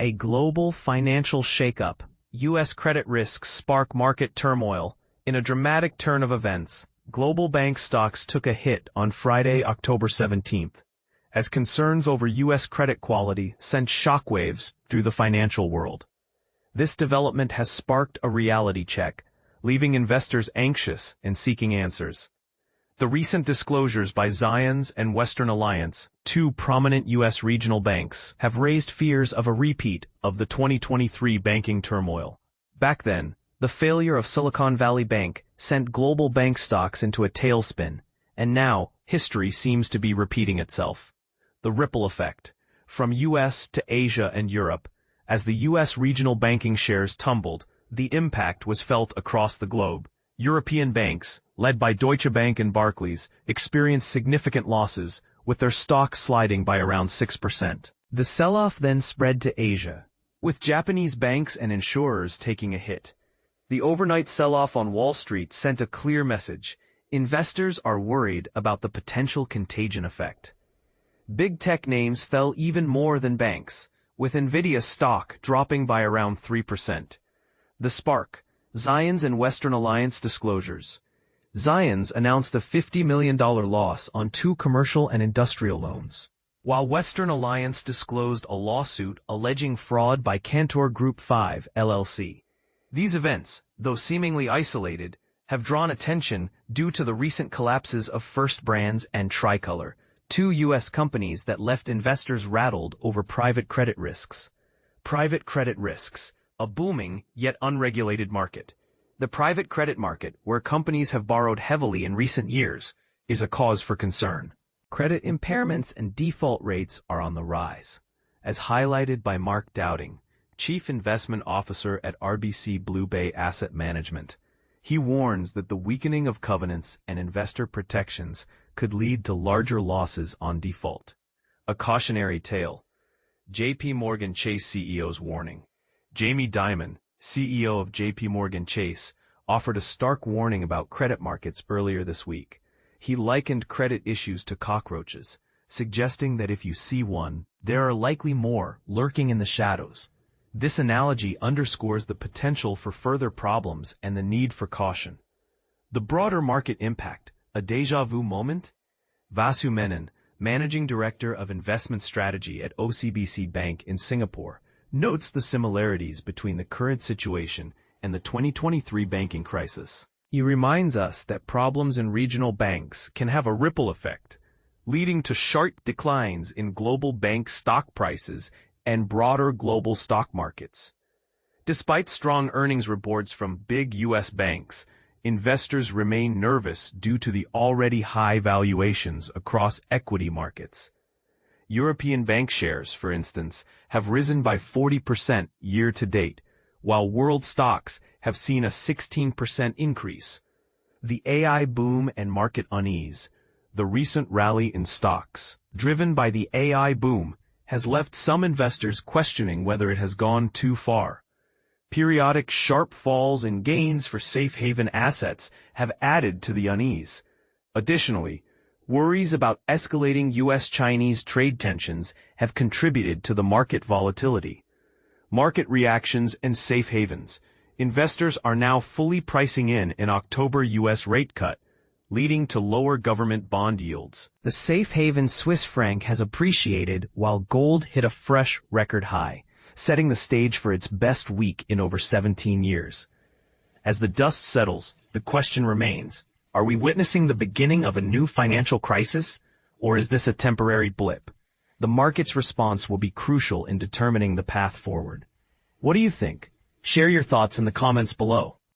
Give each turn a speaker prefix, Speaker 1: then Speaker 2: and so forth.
Speaker 1: A global financial shakeup. U.S. credit risks spark market turmoil. In a dramatic turn of events, global bank stocks took a hit on Friday, October 17th, as concerns over U.S. credit quality sent shockwaves through the financial world. This development has sparked a reality check, leaving investors anxious and seeking answers. The recent disclosures by Zions and Western Alliance, two prominent U.S. regional banks, have raised fears of a repeat of the 2023 banking turmoil. Back then, the failure of Silicon Valley Bank sent global bank stocks into a tailspin, and now history seems to be repeating itself. The ripple effect, from U.S. to Asia and Europe, as the U.S. regional banking shares tumbled, the impact was felt across the globe. European banks, led by Deutsche Bank and Barclays, experienced significant losses, with their stocks sliding by around 6%. The sell-off then spread to Asia, with Japanese banks and insurers taking a hit. The overnight sell-off on Wall Street sent a clear message. Investors are worried about the potential contagion effect. Big tech names fell even more than banks, with Nvidia stock dropping by around 3%. The spark, Zions and Western Alliance disclosures. Zions announced a $50 million loss on two commercial and industrial loans, while Western Alliance disclosed a lawsuit alleging fraud by Cantor Group 5, LLC. These events, though seemingly isolated, have drawn attention due to the recent collapses of First Brands and Tricolor, two U.S. companies that left investors rattled over private credit risks. Private credit risks, a booming yet unregulated market. The private credit market, where companies have borrowed heavily in recent years, is a cause for concern. Credit impairments and default rates are on the rise, as highlighted by Mark Dowding, Chief Investment Officer at RBC Blue Bay Asset Management. He warns that the weakening of covenants and investor protections could lead to larger losses on default. A cautionary tale. J.P. Morgan Chase CEO's warning. Jamie Dimon, CEO of J.P. Morgan Chase, offered a stark warning about credit markets earlier this week. He likened credit issues to cockroaches, suggesting that if you see one, there are likely more lurking in the shadows. This analogy underscores the potential for further problems and the need for caution. The broader market impact, a déjà vu moment? Vasu Menon, Managing Director of Investment Strategy at OCBC Bank in Singapore, notes the similarities between the current situation and the 2023 banking crisis. He reminds us that problems in regional banks can have a ripple effect, leading to sharp declines in global bank stock prices and broader global stock markets. Despite strong earnings reports from big U.S. banks, investors remain nervous due to the already high valuations across equity markets. European bank shares, for instance, have risen by 40% year-to-date, while world stocks have seen a 16% increase. The AI boom and market unease. The recent rally in stocks, driven by the AI boom, has left some investors questioning whether it has gone too far. Periodic sharp falls and gains for safe haven assets have added to the unease. Additionally, worries about escalating U.S.-Chinese trade tensions have contributed to the market volatility. Market reactions and safe havens. Investors are now fully pricing in an October U.S. rate cut, leading to lower government bond yields. The safe haven Swiss franc has appreciated while gold hit a fresh record high, setting the stage for its best week in over 17 years. As the dust settles, the question remains, are we witnessing the beginning of a new financial crisis, or is this a temporary blip? The market's response will be crucial in determining the path forward. What do you think? Share your thoughts in the comments below.